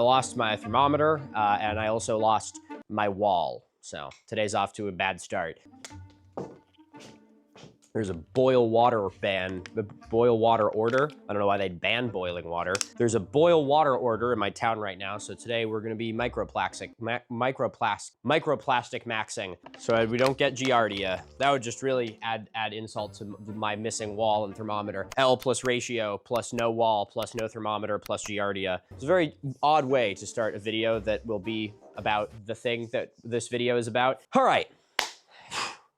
lost my thermometer, and I also lost my wall. So today's off to a bad start. There's a boil water ban, the boil water order. I don't know why they'd ban boiling water. There's a boil water order in my town right now. So today we're gonna be microplastic maxing, so we don't get giardia. That would just really add insult to my missing wall and thermometer. L plus ratio plus no wall plus no thermometer plus giardia. It's a very odd way to start a video that will be about the thing that this video is about. All right.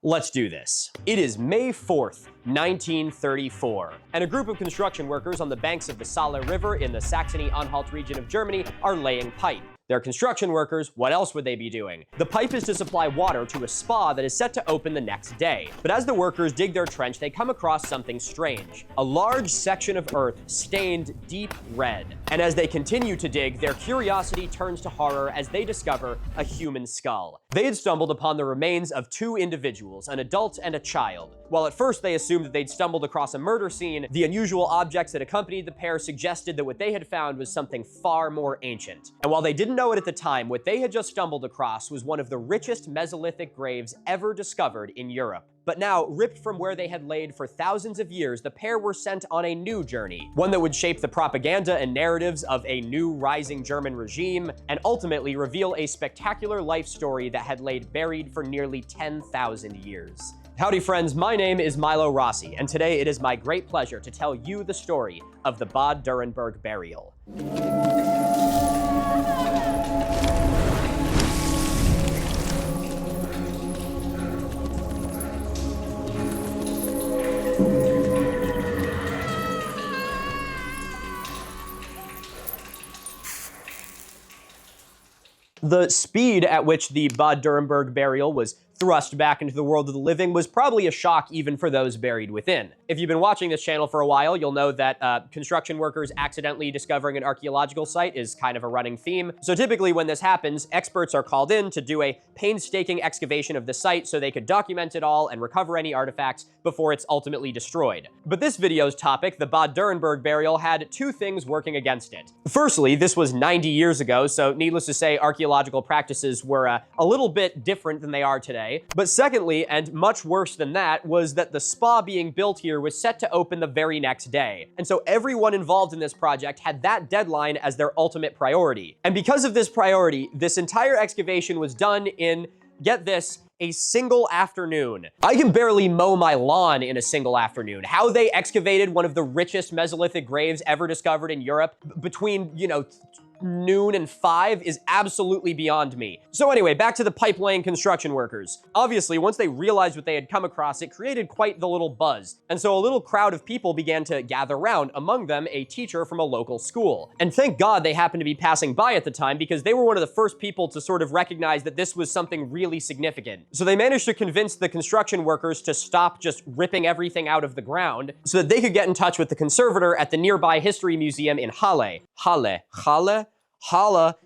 Let's do this. It is May 4th, 1934, and a group of construction workers on the banks of the Salle River in the Saxony-Anhalt region of Germany are laying pipe. They're construction workers, what else would they be doing? The pipe is to supply water to a spa that is set to open the next day. But as the workers dig their trench, they come across something strange. A large section of earth stained deep red. And as they continue to dig, their curiosity turns to horror as they discover a human skull. They had stumbled upon the remains of two individuals, an adult and a child. While at first they assumed that they'd stumbled across a murder scene, the unusual objects that accompanied the pair suggested that what they had found was something far more ancient. And while they didn't know it at the time, what they had just stumbled across was one of the richest Mesolithic graves ever discovered in Europe. But now, ripped from where they had laid for thousands of years, the pair were sent on a new journey, one that would shape the propaganda and narratives of a new rising German regime, and ultimately reveal a spectacular life story that had laid buried for nearly 10,000 years. Howdy friends, my name is Milo Rossi, and today it is my great pleasure to tell you the story of the Bad Dürrenberg burial. The speed at which the Bad Dürrenberg burial was thrust back into the world of the living was probably a shock even for those buried within. If you've been watching this channel for a while, you'll know that construction workers accidentally discovering an archaeological site is kind of a running theme. So typically when this happens, experts are called in to do a painstaking excavation of the site so they could document it all and recover any artifacts before it's ultimately destroyed. But this video's topic, the Bad Dürrenberg burial, had two things working against it. Firstly, this was 90 years ago, so needless to say, archaeological practices were a little bit different than they are today. But secondly, and much worse than that, was that the spa being built here was set to open the very next day. And so everyone involved in this project had that deadline as their ultimate priority. And because of this priority, this entire excavation was done in, get this, a single afternoon. I can barely mow my lawn in a single afternoon. How they excavated one of the richest Mesolithic graves ever discovered in Europe between, noon and 5 is absolutely beyond me. So anyway, back to the pipe laying construction workers. Obviously, once they realized what they had come across, it created quite the little buzz. And so a little crowd of people began to gather around, among them a teacher from a local school. And thank God they happened to be passing by at the time because they were one of the first people to sort of recognize that this was something really significant. So they managed to convince the construction workers to stop just ripping everything out of the ground so that they could get in touch with the conservator at the nearby history museum in Halle. Halle.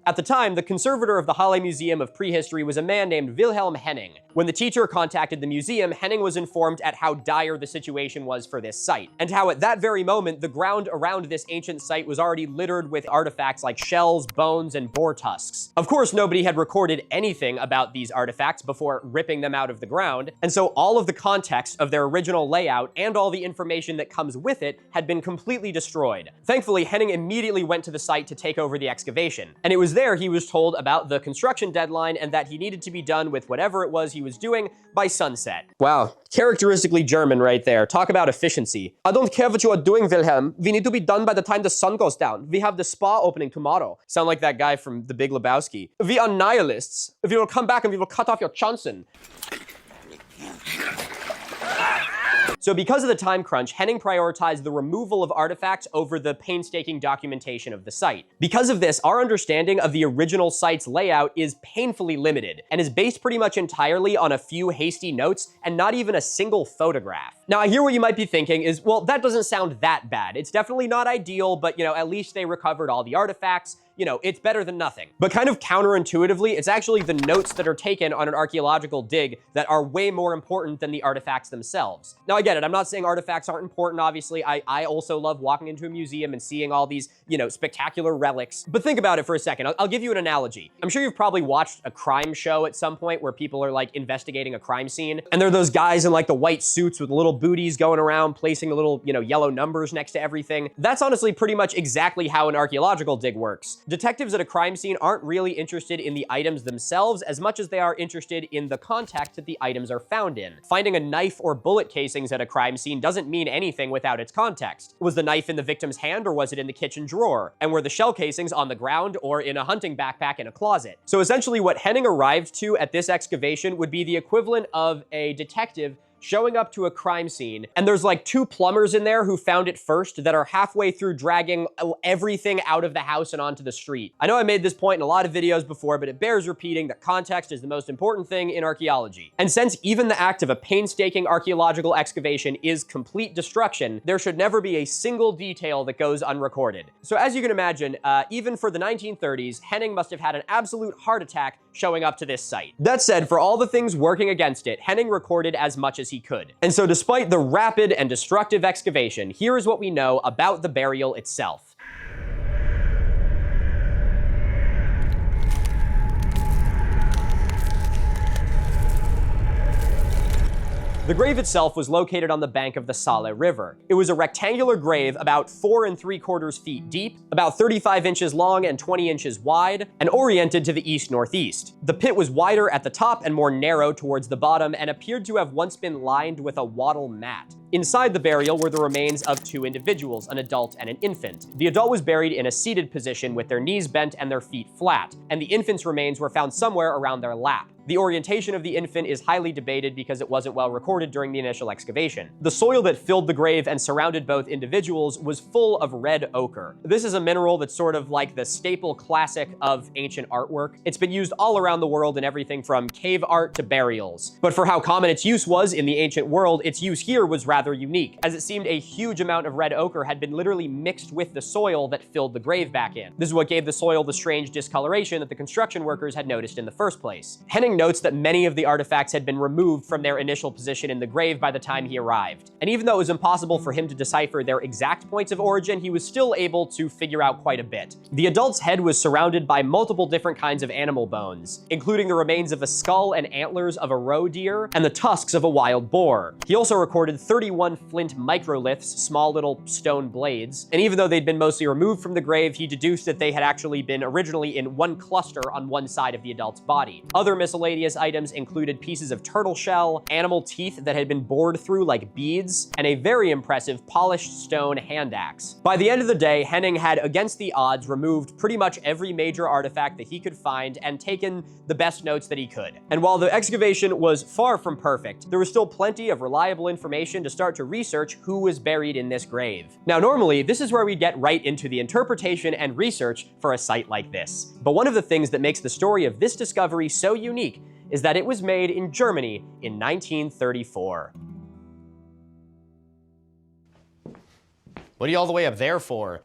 At the time, the conservator of the Halle Museum of Prehistory was a man named Wilhelm Henning. When the teacher contacted the museum, Henning was informed at how dire the situation was for this site, and how at that very moment, the ground around this ancient site was already littered with artifacts like shells, bones, and boar tusks. Of course, nobody had recorded anything about these artifacts before ripping them out of the ground, and so all of the context of their original layout and all the information that comes with it had been completely destroyed. Thankfully, Henning immediately went to the site to take over the excavation. And it was there he was told about the construction deadline and that he needed to be done with whatever it was he was doing by sunset. Wow, characteristically German right there. Talk about efficiency. I don't care what you are doing, Wilhelm. We need to be done by the time the sun goes down. We have the spa opening tomorrow. Sound like that guy from The Big Lebowski. We are nihilists. We will come back and we will cut off your Johnson. So because of the time crunch, Henning prioritized the removal of artifacts over the painstaking documentation of the site. Because of this, our understanding of the original site's layout is painfully limited, and is based pretty much entirely on a few hasty notes and not even a single photograph. Now, I hear what you might be thinking is, well, that doesn't sound that bad. It's definitely not ideal, but, at least they recovered all the artifacts. you know, it's better than nothing. But kind of counterintuitively, it's actually the notes that are taken on an archaeological dig that are way more important than the artifacts themselves. Now, I get it. I'm not saying artifacts aren't important, obviously. I also love walking into a museum and seeing all these, you know, spectacular relics. But think about it for a second. I'll give you an analogy. I'm sure you've probably watched a crime show at some point where people are like investigating a crime scene, and there are those guys in like the white suits with little booties going around placing the little, you know, yellow numbers next to everything. That's honestly pretty much exactly how an archaeological dig works. Detectives at a crime scene aren't really interested in the items themselves as much as they are interested in the context that the items are found in. Finding a knife or bullet casings at a crime scene doesn't mean anything without its context. Was the knife in the victim's hand or was it in the kitchen drawer? And were the shell casings on the ground or in a hunting backpack in a closet? So essentially what Henning arrived to at this excavation would be the equivalent of a detective showing up to a crime scene, and there's like two plumbers in there who found it first that are halfway through dragging everything out of the house and onto the street. I know I made this point in a lot of videos before, but it bears repeating that context is the most important thing in archaeology. And since even the act of a painstaking archaeological excavation is complete destruction, there should never be a single detail that goes unrecorded. So as you can imagine, even for the 1930s, Henning must have had an absolute heart attack showing up to this site. That said, for all the things working against it, Henning recorded as much as he could. And so despite the rapid and destructive excavation, here is what we know about the burial itself. The grave itself was located on the bank of the Salle River. It was a rectangular grave about 4 3/4 feet deep, about 35 inches long and 20 inches wide, and oriented to the east-northeast. The pit was wider at the top and more narrow towards the bottom and appeared to have once been lined with a wattle mat. Inside the burial were the remains of two individuals, an adult and an infant. The adult was buried in a seated position with their knees bent and their feet flat, and the infant's remains were found somewhere around their lap. The orientation of the infant is highly debated because it wasn't well recorded during the initial excavation. The soil that filled the grave and surrounded both individuals was full of red ochre. This is a mineral that's sort of like the staple classic of ancient artwork. It's been used all around the world in everything from cave art to burials. But for how common its use was in the ancient world, its use here was rather unique, as it seemed a huge amount of red ochre had been literally mixed with the soil that filled the grave back in. This is what gave the soil the strange discoloration that the construction workers had noticed in the first place. Henning notes that many of the artifacts had been removed from their initial position in the grave by the time he arrived. And even though it was impossible for him to decipher their exact points of origin, he was still able to figure out quite a bit. The adult's head was surrounded by multiple different kinds of animal bones, including the remains of a skull and antlers of a roe deer and the tusks of a wild boar. He also recorded 31 flint microliths, small little stone blades, and even though they'd been mostly removed from the grave, he deduced that they had actually been originally in one cluster on one side of the adult's body. Other miscellaneous items included pieces of turtle shell, animal teeth that had been bored through like beads, and a very impressive polished stone hand axe. By the end of the day, Henning had, against the odds, removed pretty much every major artifact that he could find and taken the best notes that he could. And while the excavation was far from perfect, there was still plenty of reliable information to start to research who was buried in this grave. Now, normally, this is where we get right into the interpretation and research for a site like this. But one of the things that makes the story of this discovery so unique is that it was made in Germany in 1934. What are you all the way up there for?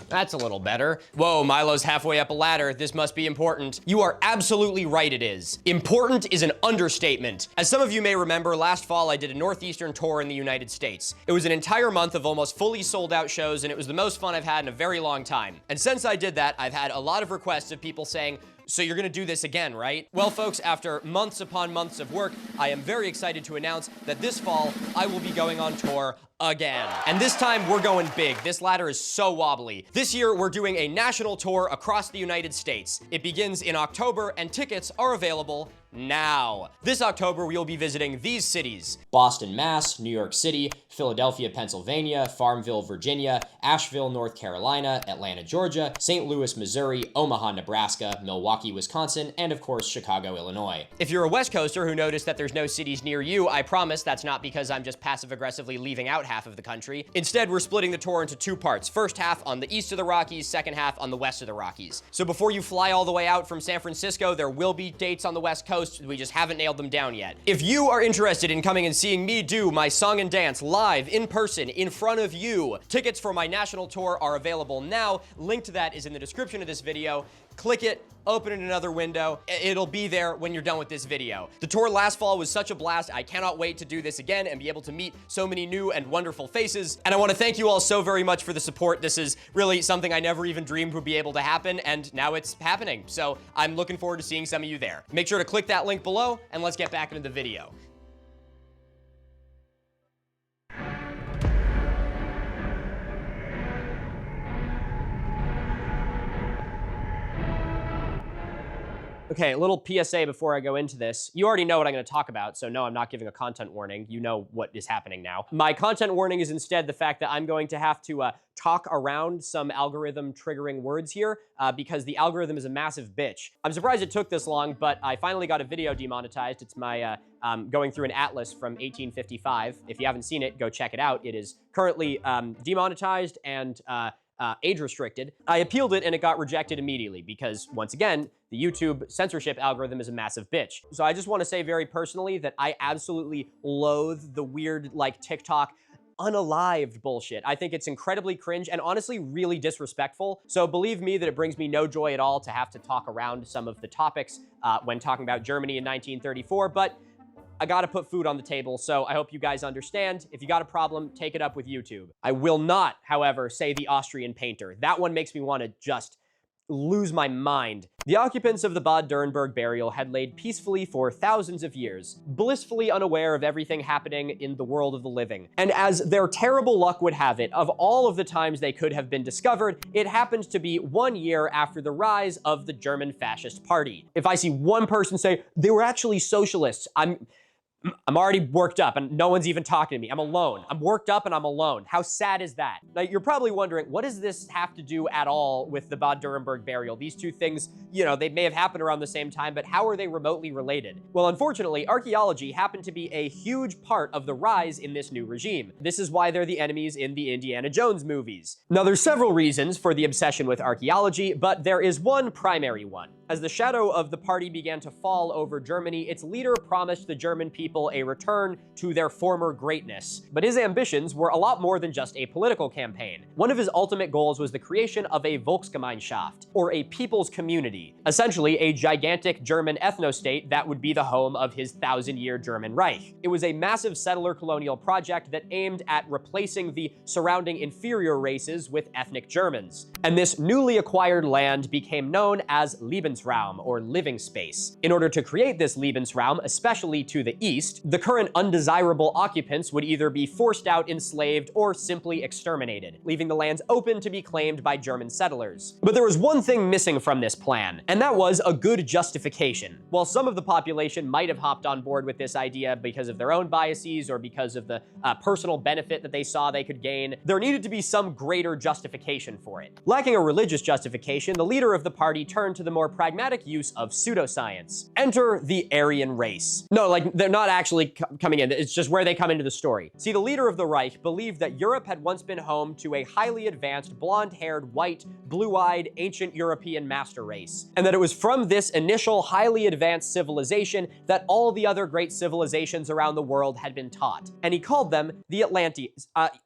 That's a little better. Whoa, Milo's halfway up a ladder. This must be important. You are absolutely right, it is. Important is an understatement. As some of you may remember, last fall I did a Northeastern tour in the United States. It was an entire month of almost fully sold out shows, and it was the most fun I've had in a very long time. And since I did that, I've had a lot of requests of people saying, so you're gonna do this again, right? Well, folks, after months upon months of work, I am very excited to announce that this fall, I will be going on tour again. And this time, we're going big. This ladder is so wobbly. This year, we're doing a national tour across the United States. It begins in October, and tickets are available now. This October, we will be visiting these cities: Boston, Mass, New York City, Philadelphia, Pennsylvania, Farmville, Virginia, Asheville, North Carolina, Atlanta, Georgia, St. Louis, Missouri, Omaha, Nebraska, Milwaukee, Milwaukee, Wisconsin, and of course, Chicago, Illinois. If you're a West Coaster who noticed that there's no cities near you, I promise that's not because I'm just passive-aggressively leaving out half of the country. Instead, we're splitting the tour into two parts. First half on the east of the Rockies, second half on the west of the Rockies. So before you fly all the way out from San Francisco, there will be dates on the West Coast. We just haven't nailed them down yet. If you are interested in coming and seeing me do my song and dance live, in person, in front of you, tickets for my national tour are available now. Link to that is in the description of this video. Click it, open it in another window. It'll be there when you're done with this video. The tour last fall was such a blast. I cannot wait to do this again and be able to meet so many new and wonderful faces. And I want to thank you all so very much for the support. This is really something I never even dreamed would be able to happen, and now it's happening. So I'm looking forward to seeing some of you there. Make sure to click that link below, and let's get back into the video. Okay, a little PSA before I go into this. You already know what I'm going to talk about, so no, I'm not giving a content warning. You know what is happening now. My content warning is instead the fact that I'm going to have to talk around some algorithm triggering words here because the algorithm is a massive bitch. I'm surprised it took this long, but I finally got a video demonetized. It's my going through an atlas from 1855. If you haven't seen it, go check it out. It is currently demonetized and age restricted. I appealed it and it got rejected immediately because, once again, the YouTube censorship algorithm is a massive bitch. So I just want to say very personally that I absolutely loathe the weird, like, TikTok unalived bullshit. I think it's incredibly cringe and honestly really disrespectful. So believe me that it brings me no joy at all to have to talk around some of the topics when talking about Germany in 1934, but I gotta put food on the table, so I hope you guys understand. If you got a problem, take it up with YouTube. I will not, however, say the Austrian painter. That one makes me want to just lose my mind. The occupants of the Bad Dürrenberg burial had laid peacefully for thousands of years, blissfully unaware of everything happening in the world of the living. And as their terrible luck would have it, of all of the times they could have been discovered, it happened to be 1 year after the rise of the German Fascist Party. If I see one person say, they were actually socialists, I'm already worked up and no one's even talking to me. I'm alone. I'm worked up and I'm alone. How sad is that? Now, you're probably wondering, what does this have to do at all with the Bad Dürrenberg burial? These two things, you know, they may have happened around the same time, but how are they remotely related? Well, unfortunately, archaeology happened to be a huge part of the rise in this new regime. This is why they're the enemies in the Indiana Jones movies. Now, there's several reasons for the obsession with archaeology, but there is one primary one. As the shadow of the party began to fall over Germany, its leader promised the German people a return to their former greatness. But his ambitions were a lot more than just a political campaign. One of his ultimate goals was the creation of a Volksgemeinschaft, or a people's community, essentially a gigantic German ethno-state that would be the home of his 1,000-year German Reich. It was a massive settler colonial project that aimed at replacing the surrounding inferior races with ethnic Germans. And this newly acquired land became known as Lebensraum, or living space. In order to create this Lebensraum, especially to the east, the current undesirable occupants would either be forced out, enslaved, or simply exterminated, leaving the lands open to be claimed by German settlers. But there was one thing missing from this plan, and that was a good justification. While some of the population might have hopped on board with this idea because of their own biases or because of the personal benefit that they saw they could gain, there needed to be some greater justification for it. Lacking a religious justification, the leader of the party turned to the more pragmatic use of pseudoscience. Enter the Aryan race. No, like, they're not actually coming in. It's just where they come into the story. See, the leader of the Reich believed that Europe had once been home to a highly advanced, blonde-haired, white, blue-eyed, ancient European master race, and that it was from this initial highly advanced civilization that all the other great civilizations around the world had been taught. And he called them the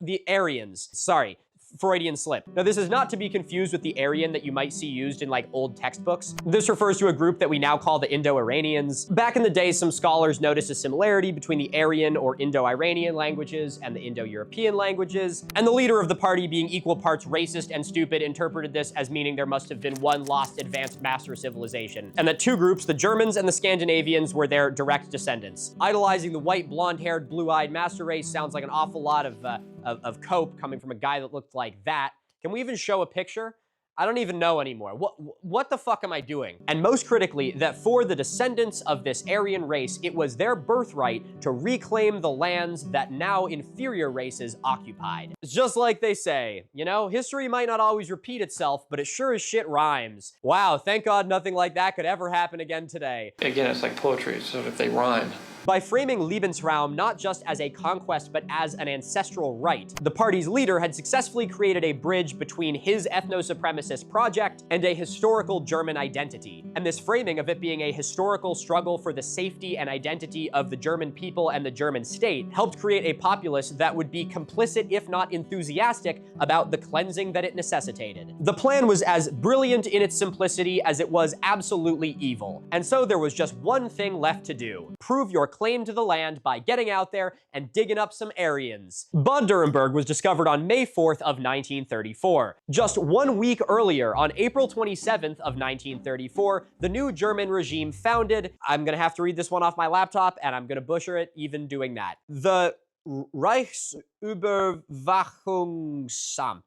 the Aryans. Sorry. Freudian slip. Now, this is not to be confused with the Aryan that you might see used in, like, old textbooks. This refers to a group that we now call the Indo-Iranians. Back in the day, some scholars noticed a similarity between the Aryan or Indo-Iranian languages and the Indo-European languages, and the leader of the party, being equal parts racist and stupid, interpreted this as meaning there must have been one lost advanced master civilization, and that two groups, the Germans and the Scandinavians, were their direct descendants. Idolizing the white, blonde-haired, blue-eyed master race sounds like an awful lot of cope coming from a guy that looked like that. Can we even show a picture? I don't even know anymore. What the fuck am I doing? And most critically, that for the descendants of this Aryan race, it was their birthright to reclaim the lands that now inferior races occupied. It's just like they say, you know, history might not always repeat itself, but it sure as shit rhymes. Wow, thank God nothing like that could ever happen again today. Again, it's like poetry, so if they rhyme. By framing Lebensraum not just as a conquest but as an ancestral right, the party's leader had successfully created a bridge between his ethno-supremacist project and a historical German identity. And this framing of it being a historical struggle for the safety and identity of the German people and the German state helped create a populace that would be complicit, if not enthusiastic, about the cleansing that it necessitated. The plan was as brilliant in its simplicity as it was absolutely evil. And so there was just one thing left to do: prove your claim to the land by getting out there and digging up some Aryans. Bad Dürrenberg was discovered on May 4th of 1934. Just 1 week earlier, on April 27th of 1934, the new German regime founded, I'm gonna have to read this one off my laptop, and I'm gonna butcher it even doing that, the Reichsüberwachungsamt.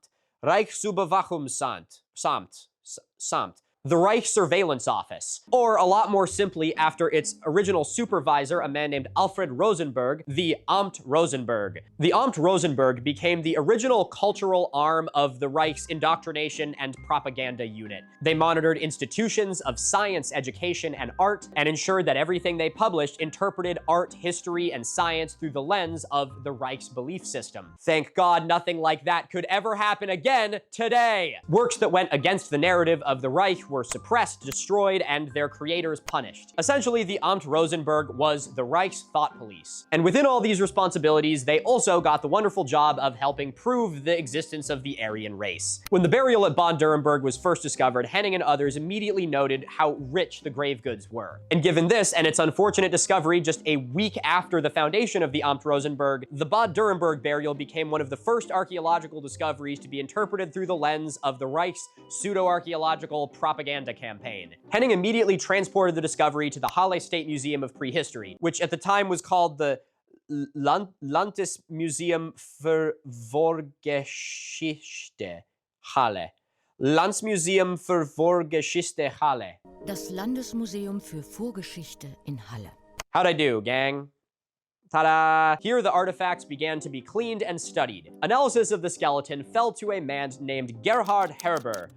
The Reich Surveillance Office, or a lot more simply after its original supervisor, a man named Alfred Rosenberg, the Amt Rosenberg. The Amt Rosenberg became the original cultural arm of the Reich's indoctrination and propaganda unit. They monitored institutions of science, education, and art, and ensured that everything they published interpreted art, history, and science through the lens of the Reich's belief system. Thank God nothing like that could ever happen again today. Works that went against the narrative of the Reich were suppressed, destroyed, and their creators punished. Essentially, the Amt Rosenberg was the Reich's thought police. And within all these responsibilities, they also got the wonderful job of helping prove the existence of the Aryan race. When the burial at Bad Dürrenberg was first discovered, Henning and others immediately noted how rich the grave goods were. And given this and its unfortunate discovery just a week after the foundation of the Amt Rosenberg, the Bad Dürrenberg burial became one of the first archaeological discoveries to be interpreted through the lens of the Reich's pseudo-archaeological propaganda campaign. Henning immediately transported the discovery to the Halle State Museum of Prehistory, which at the time was called the Landesmuseum für Vorgeschichte Halle. Landsmuseum für Vorgeschichte Halle. Das Landesmuseum für Vorgeschichte in Halle. How'd I do, gang? Ta-da! Here, the artifacts began to be cleaned and studied. Analysis of the skeleton fell to a man named Gerhard Herber.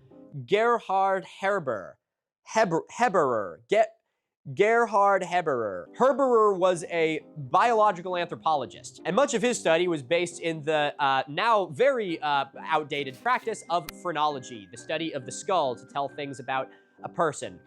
Gerhard Herberer. Herberer was a biological anthropologist, and much of his study was based in the now very outdated practice of phrenology, the study of the skull to tell things about a person.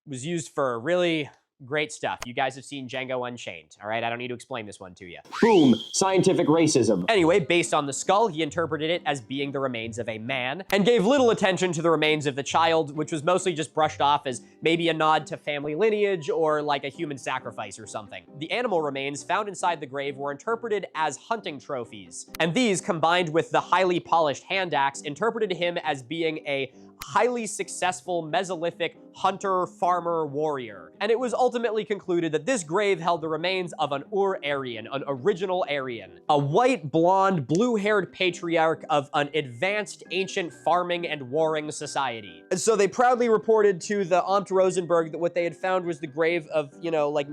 It was used for really great stuff. You guys have seen Django Unchained, all right? I don't need to explain this one to you. Boom, scientific racism. Anyway, based on the skull, he interpreted it as being the remains of a man, and gave little attention to the remains of the child, which was mostly just brushed off as maybe a nod to family lineage or like a human sacrifice or something. The animal remains found inside the grave were interpreted as hunting trophies, and these, combined with the highly polished hand axe, interpreted him as being a highly successful Mesolithic hunter, farmer, warrior. And it was ultimately concluded that this grave held the remains of an Ur-Aryan, an original Aryan, a white, blonde, blue-haired patriarch of an advanced, ancient farming and warring society. And so they proudly reported to the Amt Rosenberg that what they had found was the grave of, you know, like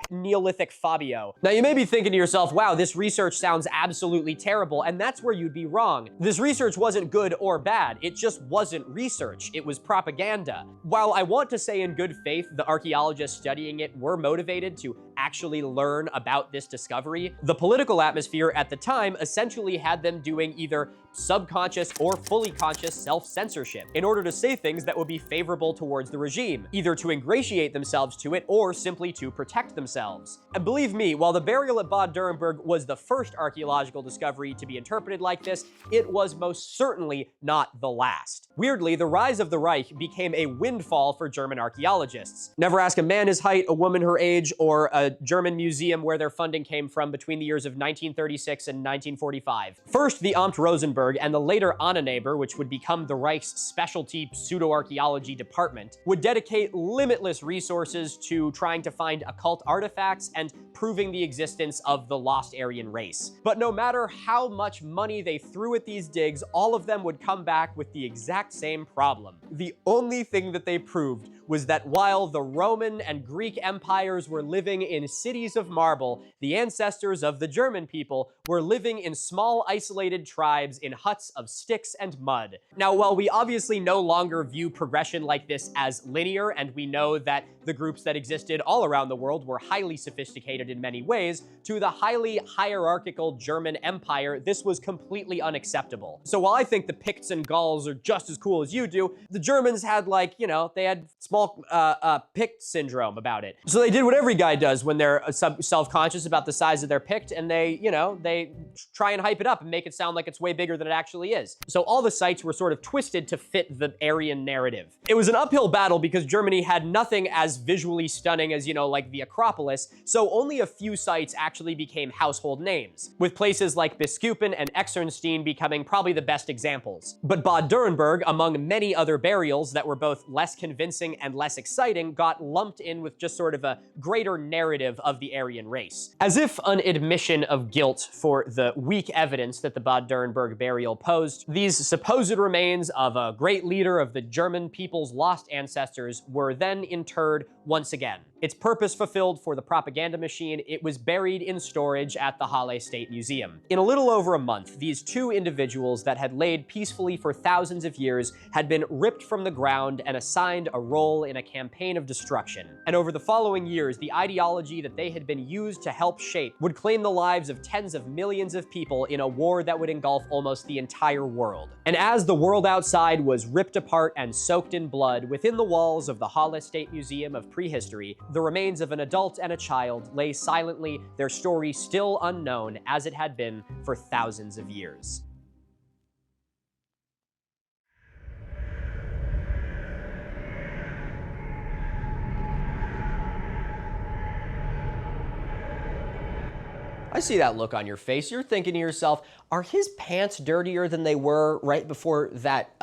Neolithic Fabio. Now you may be thinking to yourself, wow, this research sounds absolutely terrible, and that's where you'd be wrong. This research wasn't good or bad, it just wasn't research, it was propaganda. While I want to say in good faith the archaeologists studying it were motivated to actually learn about this discovery, the political atmosphere at the time essentially had them doing either subconscious or fully conscious self-censorship in order to say things that would be favorable towards the regime, either to ingratiate themselves to it or simply to protect themselves. And believe me, while the burial at Bad Dürrenberg was the first archaeological discovery to be interpreted like this, it was most certainly not the last. Weirdly, the rise of the Reich became a windfall for German archaeologists. Never ask a man his height, a woman her age, or a the German museum where their funding came from between the years of 1936 and 1945. First, the Amt Rosenberg and the later Annenaber, which would become the Reich's specialty pseudo-archaeology department, would dedicate limitless resources to trying to find occult artifacts and proving the existence of the lost Aryan race. But no matter how much money they threw at these digs, all of them would come back with the exact same problem. The only thing that they proved was that while the Roman and Greek empires were living in cities of marble, the ancestors of the German people were living in small isolated tribes in huts of sticks and mud. Now, while we obviously no longer view progression like this as linear, and we know that the groups that existed all around the world were highly sophisticated in many ways, to the highly hierarchical German Empire, this was completely unacceptable. So while I think the Picts and Gauls are just as cool as you do, the Germans had, like, you know, they had small Pict syndrome about it. So they did what every guy does when they're self-conscious about the size of their Pict, and they, you know, they try and hype it up and make it sound like it's way bigger than it actually is. So all the sites were sort of twisted to fit the Aryan narrative. It was an uphill battle because Germany had nothing as visually stunning as, you know, like the Acropolis, so only a few sites actually became household names, with places like Biskupin and Exernstein becoming probably the best examples. But Bad Dürrenberg, among many other burials that were both less convincing and less exciting, got lumped in with just sort of a greater narrative of the Aryan race. As if an admission of guilt for the weak evidence that the Bad Dürrenberg burial posed, these supposed remains of a great leader of the German people's lost ancestors were then interred once again. Its purpose fulfilled for the propaganda machine, it was buried in storage at the Halle State Museum. In a little over a month, these two individuals that had laid peacefully for thousands of years had been ripped from the ground and assigned a role in a campaign of destruction. And over the following years, the ideology that they had been used to help shape would claim the lives of tens of millions of people in a war that would engulf almost the entire world. And as the world outside was ripped apart and soaked in blood, within the walls of the Halle State Museum of Prehistory, the remains of an adult and a child lay silently, their story still unknown as it had been for thousands of years. I see that look on your face. You're thinking to yourself, are his pants dirtier than they were right before that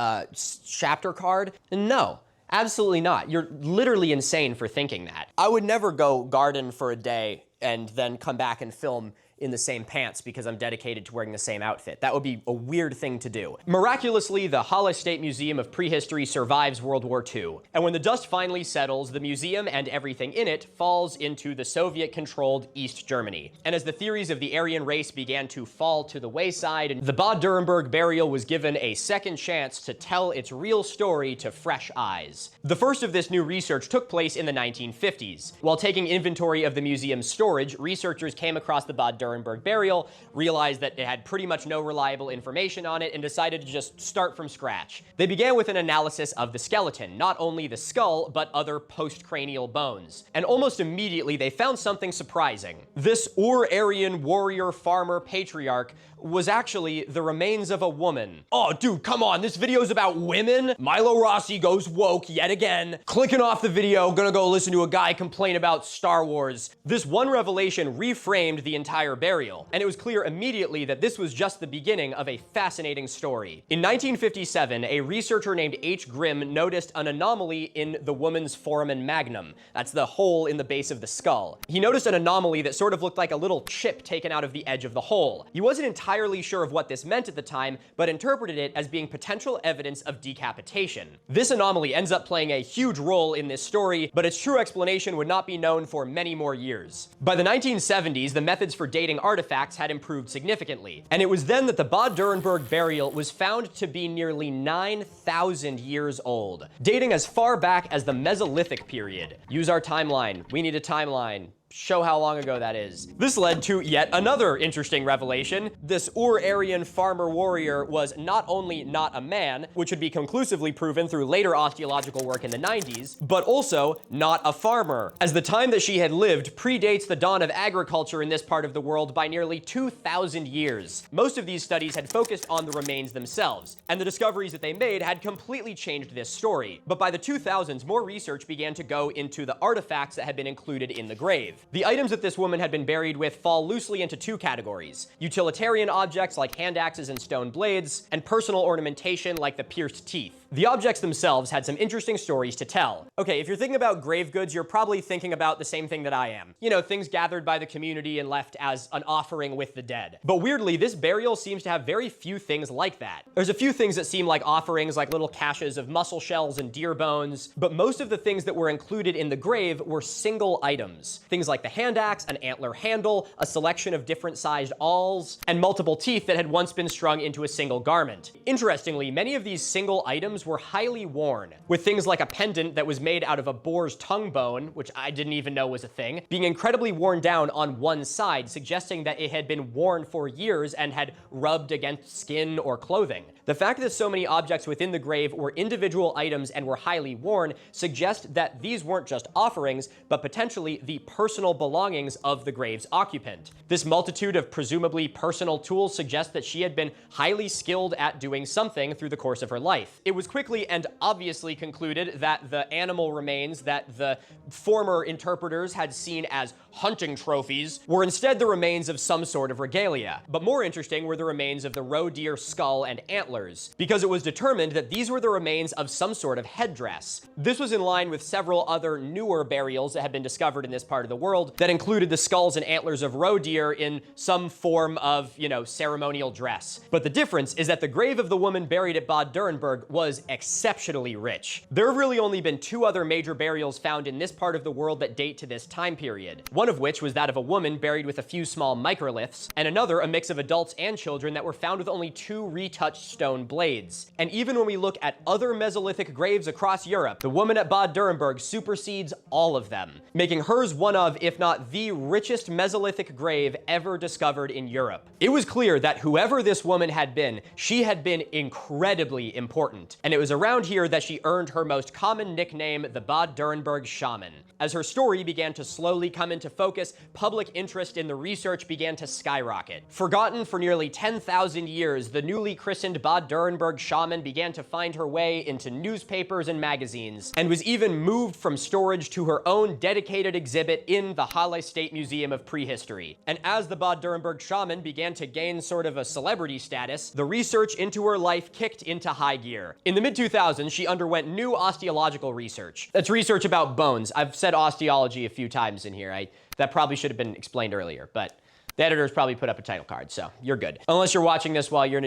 chapter card? No. Absolutely not. You're literally insane for thinking that. I would never go garden for a day and then come back and film in the same pants because I'm dedicated to wearing the same outfit. That would be a weird thing to do. Miraculously, the Halle State Museum of Prehistory survives World War II. And when the dust finally settles, the museum and everything in it falls into the Soviet-controlled East Germany. And as the theories of the Aryan race began to fall to the wayside, the Bad Dürrenberg burial was given a second chance to tell its real story to fresh eyes. The first of this new research took place in the 1950s. While taking inventory of the museum's storage, researchers came across the Bad Dürrenberg burial, realized that it had pretty much no reliable information on it, and decided to just start from scratch. They began with an analysis of the skeleton, not only the skull, but other postcranial bones. And almost immediately, they found something surprising. This Ur-Aryan warrior farmer patriarch was actually the remains of a woman. Oh, dude, come on, this video's about women? Milo Rossi goes woke yet again. Clicking off the video, gonna go listen to a guy complain about Star Wars. This one revelation reframed the entire burial, and it was clear immediately that this was just the beginning of a fascinating story. In 1957, a researcher named H. Grimm noticed an anomaly in the woman's foramen magnum. That's the hole in the base of the skull. He noticed an anomaly that sort of looked like a little chip taken out of the edge of the hole. He wasn't entirely sure of what this meant at the time, but interpreted it as being potential evidence of decapitation. This anomaly ends up playing a huge role in this story, but its true explanation would not be known for many more years. By the 1970s, the methods for dating artifacts had improved significantly, and it was then that the Bad Dürrenberg burial was found to be nearly 9,000 years old, dating as far back as the Mesolithic period. Use our timeline. We need a timeline. Show how long ago that is. This led to yet another interesting revelation. This Ur-Aryan farmer warrior was not only not a man, which would be conclusively proven through later archaeological work in the 90s, but also not a farmer, as the time that she had lived predates the dawn of agriculture in this part of the world by nearly 2,000 years. Most of these studies had focused on the remains themselves, and the discoveries that they made had completely changed this story. But by the 2000s, more research began to go into the artifacts that had been included in the grave. grave. The items that this woman had been buried with fall loosely into two categories: utilitarian objects like hand axes and stone blades, and personal ornamentation like the pierced teeth. The objects themselves had some interesting stories to tell. Okay, if you're thinking about grave goods, you're probably thinking about the same thing that I am. You know, things gathered by the community and left as an offering with the dead. But weirdly, this burial seems to have very few things like that. There's a few things that seem like offerings, like little caches of mussel shells and deer bones, but most of the things that were included in the grave were single items. Things like the hand axe, an antler handle, a selection of different sized awls, and multiple teeth that had once been strung into a single garment. Interestingly, many of these single items were highly worn, with things like a pendant that was made out of a boar's tongue bone, which I didn't even know was a thing, being incredibly worn down on one side, suggesting that it had been worn for years and had rubbed against skin or clothing. The fact that so many objects within the grave were individual items and were highly worn suggests that these weren't just offerings, but potentially the personal belongings of the grave's occupant. This multitude of presumably personal tools suggests that she had been highly skilled at doing something through the course of her life. It was quickly and obviously concluded that the animal remains that the former interpreters had seen as hunting trophies were instead the remains of some sort of regalia. But more interesting were the remains of the roe deer skull and antlers, because it was determined that these were the remains of some sort of headdress. This was in line with several other newer burials that had been discovered in this part of the world that included the skulls and antlers of roe deer in some form of, ceremonial dress. But the difference is that the grave of the woman buried at Bad Dürrenberg was exceptionally rich. There have really only been two other major burials found in this part of the world that date to this time period. One of which was that of a woman buried with a few small microliths, and another a mix of adults and children that were found with only two retouched stone blades. And even when we look at other Mesolithic graves across Europe, the woman at Bad Dürrenberg supersedes all of them, making hers one of, if not the richest Mesolithic grave ever discovered in Europe. It was clear that whoever this woman had been, she had been incredibly important, and it was around here that she earned her most common nickname, the Bad Dürrenberg Shaman. As her story began to slowly come into focus, public interest in the research began to skyrocket. Forgotten for nearly 10,000 years, the newly christened Bad Dürrenberg Shaman began to find her way into newspapers and magazines, and was even moved from storage to her own dedicated exhibit in the Halle State Museum of Prehistory. And as the Bad Dürrenberg Shaman began to gain sort of a celebrity status, the research into her life kicked into high gear. In the mid-2000s, she underwent new osteological research. That's research about bones. I've said osteology a few times in here. That probably should have been explained earlier, but the editors probably put up a title card, so you're good. Unless you're watching this while you're,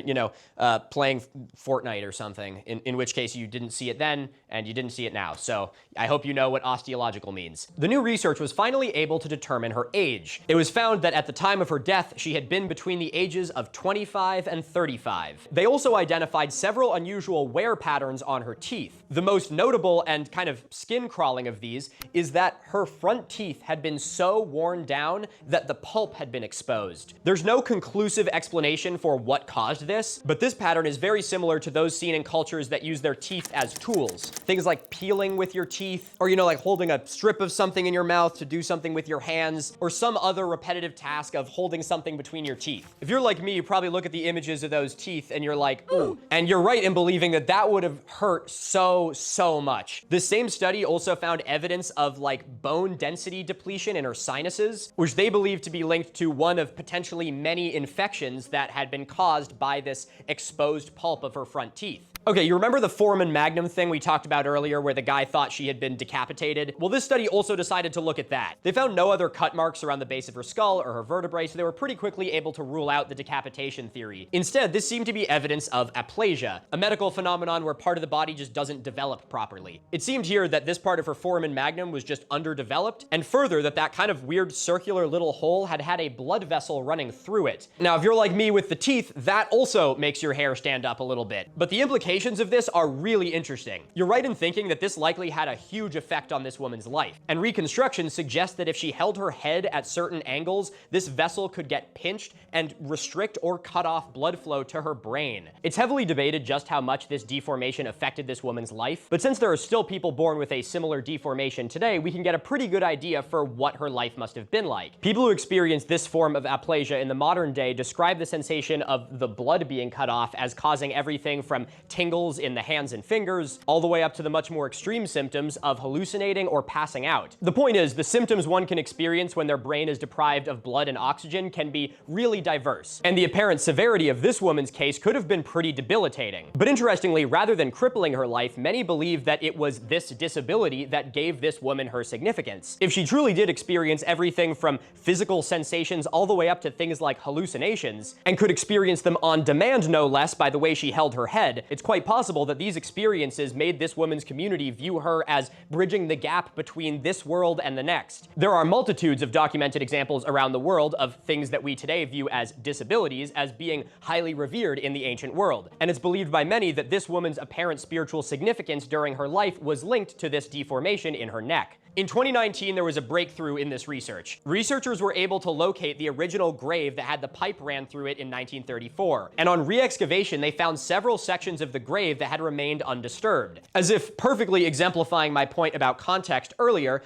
playing Fortnite or something, in which case you didn't see it then, and you didn't see it now. So I hope you know what osteological means. The new research was finally able to determine her age. It was found that at the time of her death, she had been between the ages of 25 and 35. They also identified several unusual wear patterns on her teeth. The most notable and kind of skin-crawling of these is that her front teeth had been so worn down that the pulp had been exposed. There's no conclusive explanation for what caused this, but this pattern is very similar to those seen in cultures that use their teeth as tools. Things like peeling with your teeth, or like holding a strip of something in your mouth to do something with your hands, or some other repetitive task of holding something between your teeth. If you're like me, you probably look at the images of those teeth and you're like, ooh. And you're right in believing that that would have hurt so much. This same study also found evidence of bone density depletion in her sinuses, which they believe to be linked to one of potentially many infections that had been caused by this exposed pulp of her front teeth. Okay, you remember the foramen magnum thing we talked about earlier where the guy thought she had been decapitated? Well, this study also decided to look at that. They found no other cut marks around the base of her skull or her vertebrae, so they were pretty quickly able to rule out the decapitation theory. Instead, this seemed to be evidence of aplasia, a medical phenomenon where part of the body just doesn't develop properly. It seemed here that this part of her foramen magnum was just underdeveloped, and further that kind of weird circular little hole had a blood vessel running through it. Now, if you're like me with the teeth, that also makes your hair stand up a little bit. But the implications of this are really interesting. You're right in thinking that this likely had a huge effect on this woman's life, and reconstruction suggests that if she held her head at certain angles, this vessel could get pinched and restrict or cut off blood flow to her brain. It's heavily debated just how much this deformation affected this woman's life, but since there are still people born with a similar deformation today, we can get a pretty good idea for what her life must have been like. People who experience this form of aplasia in the modern day describe the sensation of the blood being cut off as causing everything from tingles in the hands and fingers, all the way up to the much more extreme symptoms of hallucinating or passing out. The point is, the symptoms one can experience when their brain is deprived of blood and oxygen can be really diverse, and the apparent severity of this woman's case could have been pretty debilitating. But interestingly, rather than crippling her life, many believe that it was this disability that gave this woman her significance. If she truly did experience everything from physical sensations all the way up to things like hallucinations, and could experience them on demand no less by the way she held her head, it's quite possible that these experiences made this woman's community view her as bridging the gap between this world and the next. There are multitudes of documented examples around the world of things that we today view as disabilities as being highly revered in the ancient world, and it's believed by many that this woman's apparent spiritual significance during her life was linked to this deformation in her neck. In 2019, there was a breakthrough in this research. Researchers were able to locate the original grave that had the pipe ran through it in 1934. And on re-excavation, they found several sections of the grave that had remained undisturbed. As if perfectly exemplifying my point about context earlier,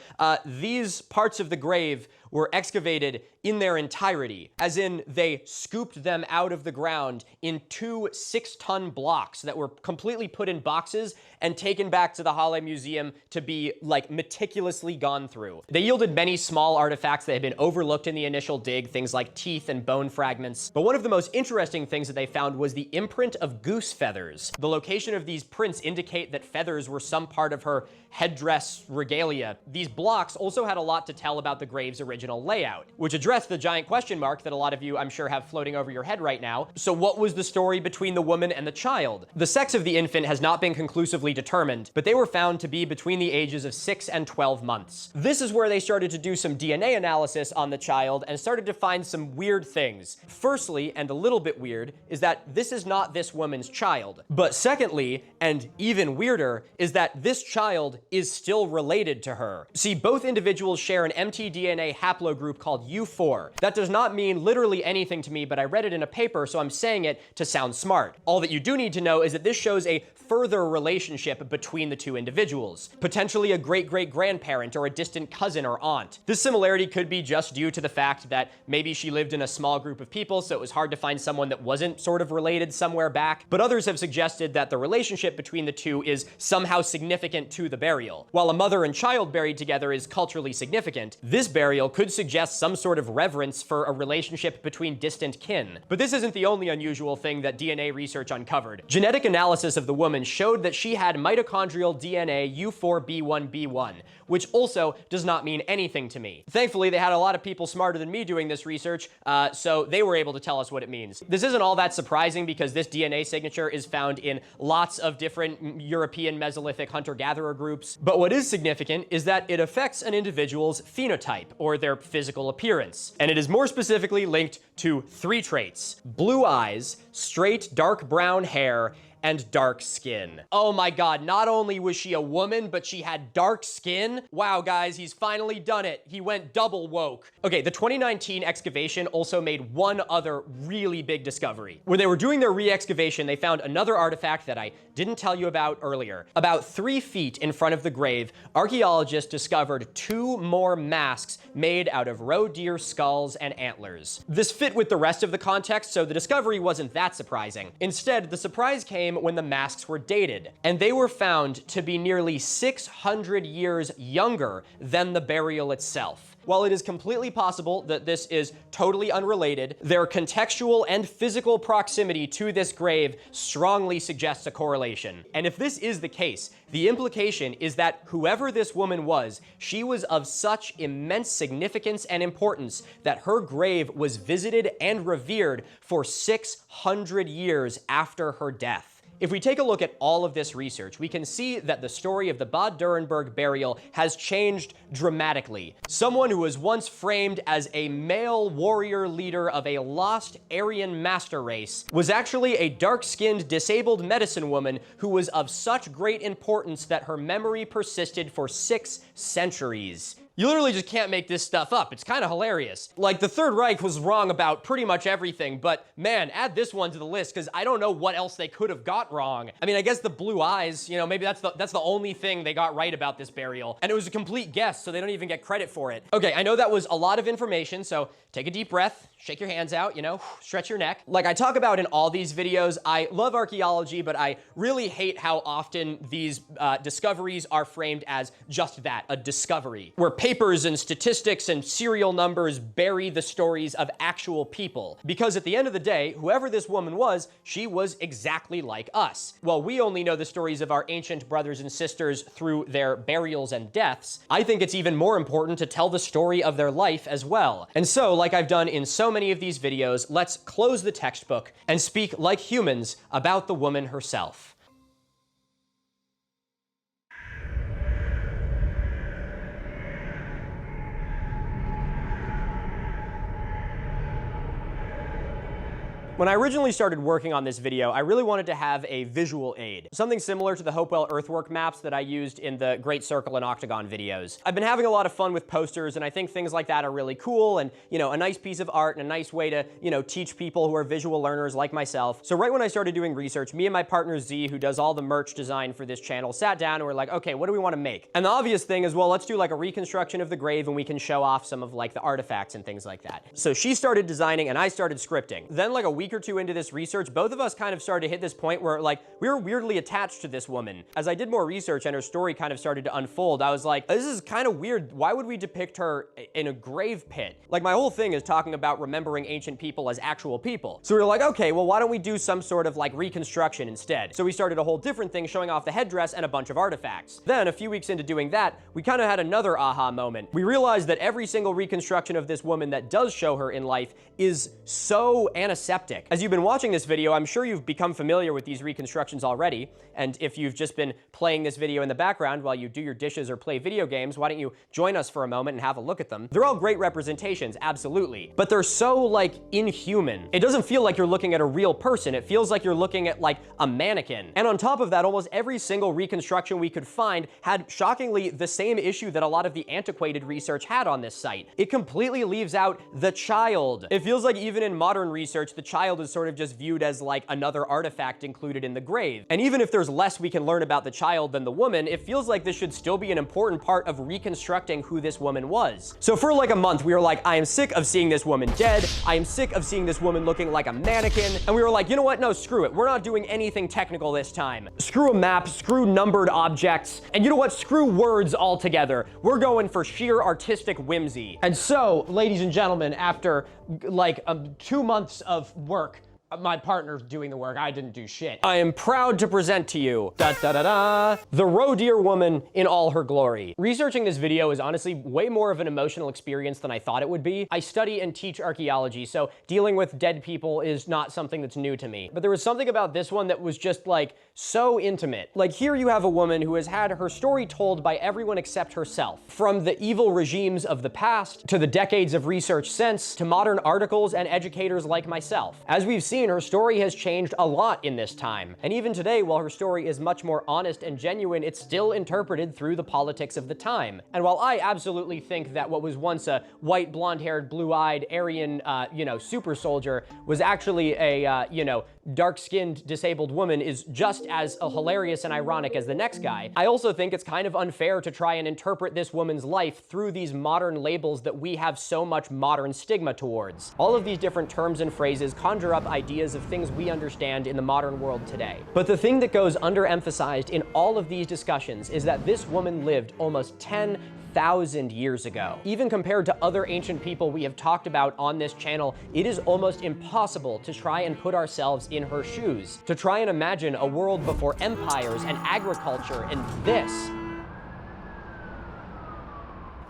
these parts of the grave were excavated in their entirety, as in they scooped them out of the ground in 2 6-ton blocks that were completely put in boxes and taken back to the Halle Museum to be, like, meticulously gone through. They yielded many small artifacts that had been overlooked in the initial dig, things like teeth and bone fragments. But one of the most interesting things that they found was the imprint of goose feathers. The location of these prints indicate that feathers were some part of her headdress regalia. These blocks also had a lot to tell about the grave's original layout, which addressed the giant question mark that a lot of you, I'm sure, have floating over your head right now. So what was the story between the woman and the child? The sex of the infant has not been conclusively determined, but they were found to be between the ages of 6 and 12 months. This is where they started to do some DNA analysis on the child and started to find some weird things. Firstly, and a little bit weird, is that this is not this woman's child. But secondly, and even weirder, is that this child is still related to her. See, both individuals share an mtDNA haplogroup called U4. That does not mean literally anything to me, but I read it in a paper, so I'm saying it to sound smart. All that you do need to know is that this shows a further relationship between the two individuals, potentially a great-great-grandparent or a distant cousin or aunt. This similarity could be just due to the fact that maybe she lived in a small group of people, so it was hard to find someone that wasn't sort of related somewhere back, but others have suggested that the relationship between the two is somehow significant to the burial. While a mother and child buried together is culturally significant, this burial could suggest some sort of reverence for a relationship between distant kin. But this isn't the only unusual thing that DNA research uncovered. Genetic analysis of the woman showed that she had mitochondrial DNA U4B1B1, which also does not mean anything to me. Thankfully, they had a lot of people smarter than me doing this research, so they were able to tell us what it means. This isn't all that surprising because this DNA signature is found in lots of different European Mesolithic hunter-gatherer groups, but what is significant is that it affects an individual's phenotype, or their physical appearance, and it is more specifically linked to 3 traits: blue eyes, straight dark brown hair, and dark skin. Oh my god, not only was she a woman, but she had dark skin? Wow, guys, he's finally done it. He went double woke. Okay, the 2019 excavation also made one other really big discovery. When they were doing their re-excavation, they found another artifact that I didn't tell you about earlier. About 3 feet in front of the grave, archaeologists discovered 2 more masks made out of roe deer skulls and antlers. This fit with the rest of the context, so the discovery wasn't that surprising. Instead, the surprise came when the masks were dated, and they were found to be nearly 600 years younger than the burial itself. While it is completely possible that this is totally unrelated, their contextual and physical proximity to this grave strongly suggests a correlation. And if this is the case, the implication is that whoever this woman was, she was of such immense significance and importance that her grave was visited and revered for 600 years after her death. If we take a look at all of this research, we can see that the story of the Bad Dürrenberg burial has changed dramatically. Someone who was once framed as a male warrior leader of a lost Aryan master race was actually a dark-skinned, disabled medicine woman who was of such great importance that her memory persisted for 6 centuries. You literally just can't make this stuff up. It's kind of hilarious. Like, the Third Reich was wrong about pretty much everything, but man, add this one to the list, because I don't know what else they could have got wrong. I mean, I guess the blue eyes, you know, maybe that's the only thing they got right about this burial, and it was a complete guess, so they don't even get credit for it. Okay, I know that was a lot of information, so take a deep breath, shake your hands out, you know, stretch your neck. Like I talk about in all these videos, I love archaeology, but I really hate how often these discoveries are framed as just that, a discovery, where papers and statistics and serial numbers bury the stories of actual people. Because at the end of the day, whoever this woman was, she was exactly like us. While we only know the stories of our ancient brothers and sisters through their burials and deaths, I think it's even more important to tell the story of their life as well. And so, like I've done in so many of these videos, let's close the textbook and speak like humans about the woman herself. When I originally started working on this video, I really wanted to have a visual aid, something similar to the Hopewell earthwork maps that I used in the Great Circle and Octagon videos. I've been having a lot of fun with posters, and I think things like that are really cool and, you know, a nice piece of art and a nice way to, you know, teach people who are visual learners like myself. So right when I started doing research, me and my partner Z, who does all the merch design for this channel, sat down and we're like, okay, what do we want to make? And the obvious thing is, well, let's do like a reconstruction of the grave and we can show off some of like the artifacts and things like that. So she started designing and I started scripting. Then like a week or two into this research, both of us kind of started to hit this point where like we were weirdly attached to this woman. As I did more research and her story kind of started to unfold, I was like, this is kind of weird. Why would we depict her in a grave pit? Like, my whole thing is talking about remembering ancient people as actual people. So we were like, okay, well, why don't we do some sort of like reconstruction instead? So we started a whole different thing showing off the headdress and a bunch of artifacts. Then a few weeks into doing that, we kind of had another aha moment. We realized that every single reconstruction of this woman that does show her in life is so antiseptic. As you've been watching this video, I'm sure you've become familiar with these reconstructions already, and if you've just been playing this video in the background while you do your dishes or play video games, why don't you join us for a moment and have a look at them? They're all great representations, absolutely, but they're so, like, inhuman. It doesn't feel like you're looking at a real person. It feels like you're looking at, like, a mannequin. And on top of that, almost every single reconstruction we could find had, shockingly, the same issue that a lot of the antiquated research had on this site. It completely leaves out the child. It feels like even in modern research, the child is sort of just viewed as like another artifact included in the grave. And even if there's less we can learn about the child than the woman, it feels like this should still be an important part of reconstructing who this woman was. So for like a month, we were like, I am sick of seeing this woman dead. I am sick of seeing this woman looking like a mannequin. And we were like, you know what? No, screw it. We're not doing anything technical this time. Screw a map, screw numbered objects, and you know what? Screw words altogether. We're going for sheer artistic whimsy. And so, ladies and gentlemen, after like 2 months of work, my partner's doing the work, I didn't do shit, I am proud to present to you, the roe deer woman in all her glory. Researching this video is honestly way more of an emotional experience than I thought it would be. I study and teach archaeology, so dealing with dead people is not something that's new to me. But there was something about this one that was just like so intimate. Like, here you have a woman who has had her story told by everyone except herself. From the evil regimes of the past, to the decades of research since, to modern articles and educators like myself. As we've seen, her story has changed a lot in this time. And even today, while her story is much more honest and genuine, it's still interpreted through the politics of the time. And while I absolutely think that what was once a white, blonde-haired, blue-eyed, Aryan, super soldier was actually a, dark-skinned, disabled woman is just as hilarious and ironic as the next guy, I also think it's kind of unfair to try and interpret this woman's life through these modern labels that we have so much modern stigma towards. All of these different terms and phrases conjure up ideas of things we understand in the modern world today. But the thing that goes underemphasized in all of these discussions is that this woman lived almost 10,000 years ago. Even compared to other ancient people we have talked about on this channel, it is almost impossible to try and put ourselves in her shoes, to try and imagine a world before empires and agriculture and this.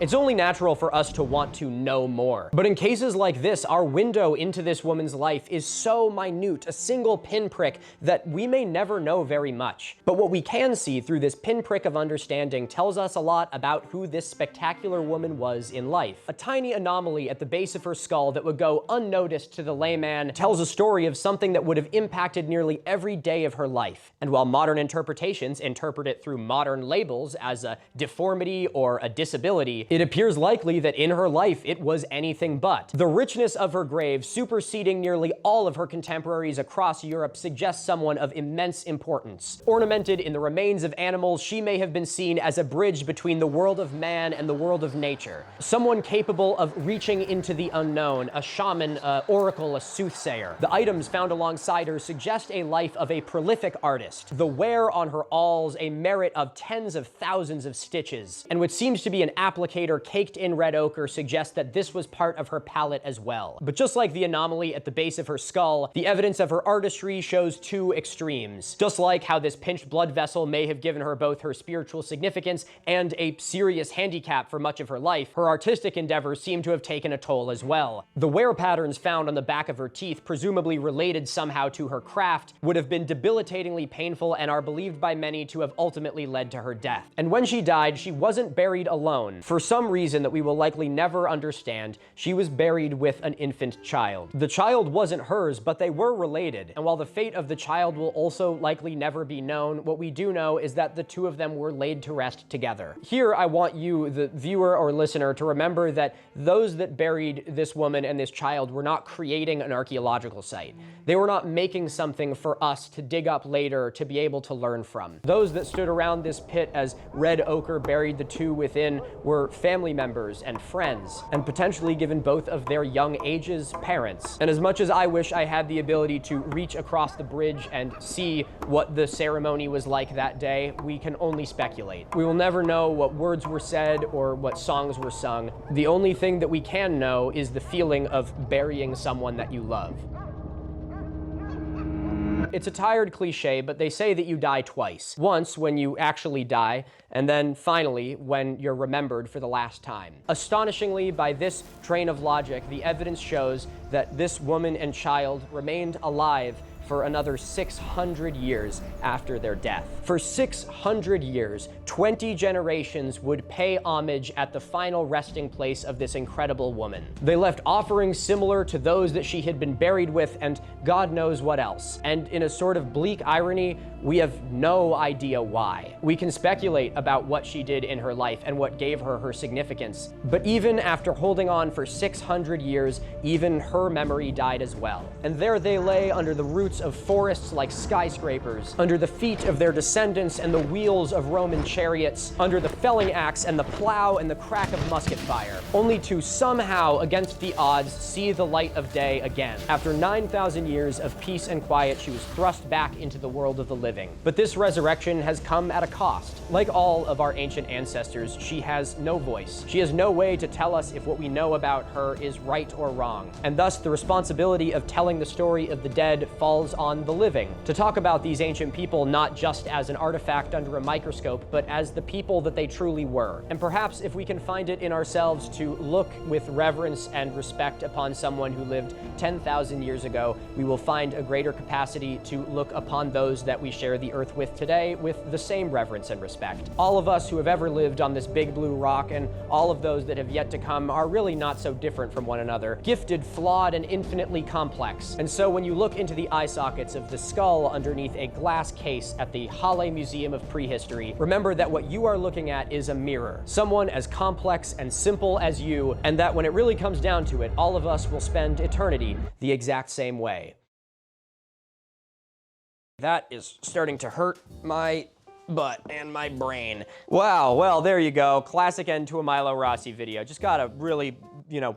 It's only natural for us to want to know more. But in cases like this, our window into this woman's life is so minute, a single pinprick, that we may never know very much. But what we can see through this pinprick of understanding tells us a lot about who this spectacular woman was in life. A tiny anomaly at the base of her skull that would go unnoticed to the layman tells a story of something that would have impacted nearly every day of her life. And while modern interpretations interpret it through modern labels as a deformity or a disability, reality, it appears likely that in her life it was anything but. The richness of her grave, superseding nearly all of her contemporaries across Europe, suggests someone of immense importance. Ornamented in the remains of animals, she may have been seen as a bridge between the world of man and the world of nature. Someone capable of reaching into the unknown, a shaman, an oracle, a soothsayer. The items found alongside her suggest a life of a prolific artist. The wear on her awls, a merit of tens of thousands of stitches. And what seems to be an applicator caked in red ochre suggests that this was part of her palette as well. But just like the anomaly at the base of her skull, the evidence of her artistry shows two extremes. Just like how this pinched blood vessel may have given her both her spiritual significance and a serious handicap for much of her life, her artistic endeavors seem to have taken a toll as well. The wear patterns found on the back of her teeth, presumably related somehow to her craft, would have been debilitatingly painful and are believed by many to have ultimately led to her death. And when she died, she wasn't buried alone. For some reason that we will likely never understand, she was buried with an infant child. The child wasn't hers, but they were related. And while the fate of the child will also likely never be known, what we do know is that the two of them were laid to rest together. Here, I want you, the viewer or listener, to remember that those that buried this woman and this child were not creating an archaeological site. They were not making something for us to dig up later to be able to learn from. Those that stood around this pit as red ochre buried the two within were family members and friends, and potentially, given both of their young ages, parents. And as much as I wish I had the ability to reach across the bridge and see what the ceremony was like that day, we can only speculate. We will never know what words were said or what songs were sung. The only thing that we can know is the feeling of burying someone that you love. It's a tired cliche, but they say that you die twice. Once when you actually die, and then finally when you're remembered for the last time. Astonishingly, by this train of logic, the evidence shows that this woman and child remained alive for another 600 years after their death. For 600 years, 20 generations would pay homage at the final resting place of this incredible woman. They left offerings similar to those that she had been buried with, and God knows what else. And in a sort of bleak irony, we have no idea why. We can speculate about what she did in her life and what gave her her significance. But even after holding on for 600 years, even her memory died as well. And there they lay under the roots of forests like skyscrapers, under the feet of their descendants and the wheels of Roman chariots, under the felling axe and the plow and the crack of musket fire, only to somehow, against the odds, see the light of day again. After 9,000 years of peace and quiet, she was thrust back into the world of the living. But this resurrection has come at a cost. Like all of our ancient ancestors, she has no voice. She has no way to tell us if what we know about her is right or wrong. And thus, the responsibility of telling the story of the dead falls on the living, to talk about these ancient people not just as an artifact under a microscope, but as the people that they truly were. And perhaps if we can find it in ourselves to look with reverence and respect upon someone who lived 10,000 years ago, we will find a greater capacity to look upon those that we share the earth with today with the same reverence and respect. All of us who have ever lived on this big blue rock, and all of those that have yet to come, are really not so different from one another. Gifted, flawed, and infinitely complex. And so when you look into the eye sockets of the skull underneath a glass case at the Halle Museum of Prehistory, remember that what you are looking at is a mirror. Someone as complex and simple as you, and that when it really comes down to it, all of us will spend eternity the exact same way. That is starting to hurt my butt and my brain. Wow, well, there you go. Classic end to a Milo Rossi video. Just gotta really,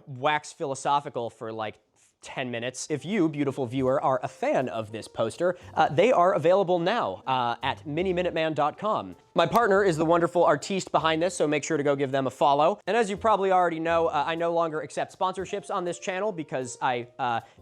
wax philosophical for like 10 minutes. If you, beautiful viewer, are a fan of this poster, they are available now at miniminutman.com. My partner is the wonderful artiste behind this, so make sure to go give them a follow. And as you probably already know, I no longer accept sponsorships on this channel because I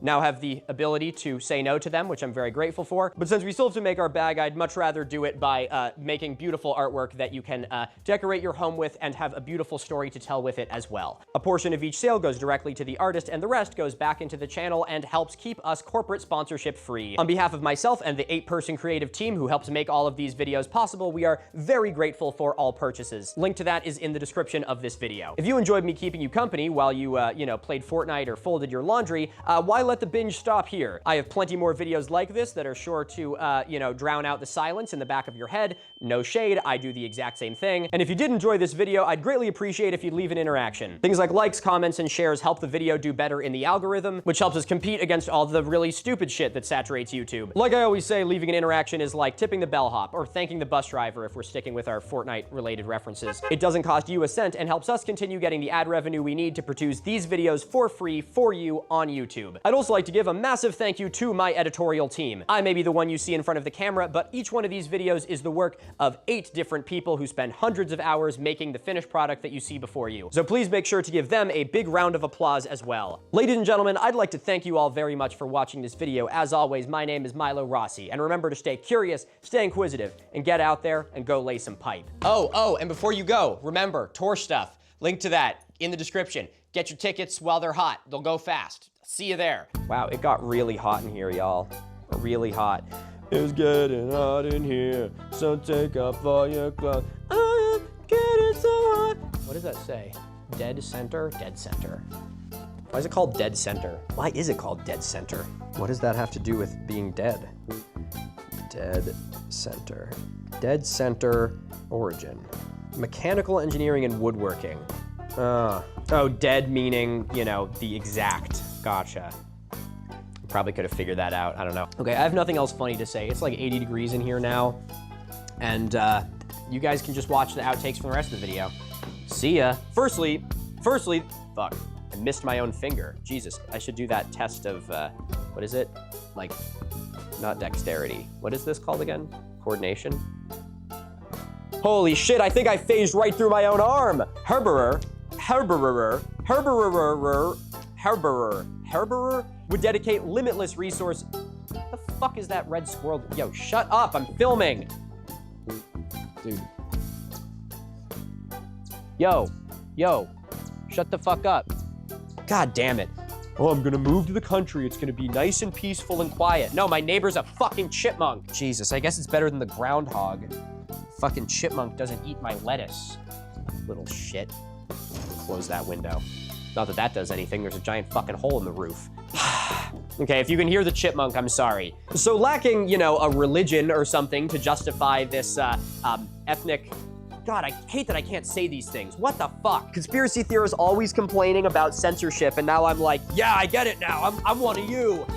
now have the ability to say no to them, which I'm very grateful for. But since we still have to make our bag, I'd much rather do it by making beautiful artwork that you can decorate your home with and have a beautiful story to tell with it as well. A portion of each sale goes directly to the artist, and the rest goes back into the channel and helps keep us corporate sponsorship free. On behalf of myself and the 8-person creative team who helps make all of these videos possible, we are very grateful for all purchases. Link to that is in the description of this video. If you enjoyed me keeping you company while you, played Fortnite or folded your laundry, why let the binge stop here? I have plenty more videos like this that are sure to, drown out the silence in the back of your head. No shade, I do the exact same thing. And if you did enjoy this video, I'd greatly appreciate if you'd leave an interaction. Things like likes, comments, and shares help the video do better in the algorithm, which helps us compete against all the really stupid shit that saturates YouTube. Like I always say, leaving an interaction is like tipping the bellhop or thanking the bus driver if we're sticking with our Fortnite-related references. It doesn't cost you a cent and helps us continue getting the ad revenue we need to produce these videos for free for you on YouTube. I'd also like to give a massive thank you to my editorial team. I may be the one you see in front of the camera, but each one of these videos is the work of 8 different people who spend hundreds of hours making the finished product that you see before you. So please make sure to give them a big round of applause as well. Ladies and gentlemen, I'd like to thank you all very much for watching this video. As always, my name is Milo Rossi, and remember to stay curious, stay inquisitive, and get out there and go lay some pipe. Oh, and before you go, remember, tour stuff. Link to that in the description. Get your tickets while they're hot. They'll go fast. See you there. Wow, it got really hot in here, y'all. Really hot. It's getting hot in here, so take off all your clothes. I'm getting so hot. What does that say? Dead center? Dead center. Why is it called dead center? Why is it called dead center? What does that have to do with being dead? Dead center. Dead center origin. Mechanical engineering and woodworking. Oh, dead meaning, the exact. Gotcha. Probably could have figured that out. I don't know. Okay, I have nothing else funny to say. It's like 80 degrees in here now. And you guys can just watch the outtakes from the rest of the video. See ya. Firstly, fuck. I missed my own finger. Jesus, I should do that test of, what is it? Like, not dexterity. What is this called again? Coordination? Holy shit, I think I phased right through my own arm. Herberer would dedicate limitless resource. What the fuck is that red squirrel? Yo, shut up, I'm filming. Dude. Yo, shut the fuck up. God damn it. Oh, I'm gonna move to the country. It's gonna be nice and peaceful and quiet. No, my neighbor's a fucking chipmunk. Jesus, I guess it's better than the groundhog. Fucking chipmunk doesn't eat my lettuce. Little shit. Close that window. Not that that does anything, there's a giant fucking hole in the roof. Okay, if you can hear the chipmunk, I'm sorry. So lacking, a religion or something to justify this ethnic... God, I hate that I can't say these things. What the fuck? Conspiracy theorists always complaining about censorship, and now I'm like, yeah, I get it now. I'm one of you.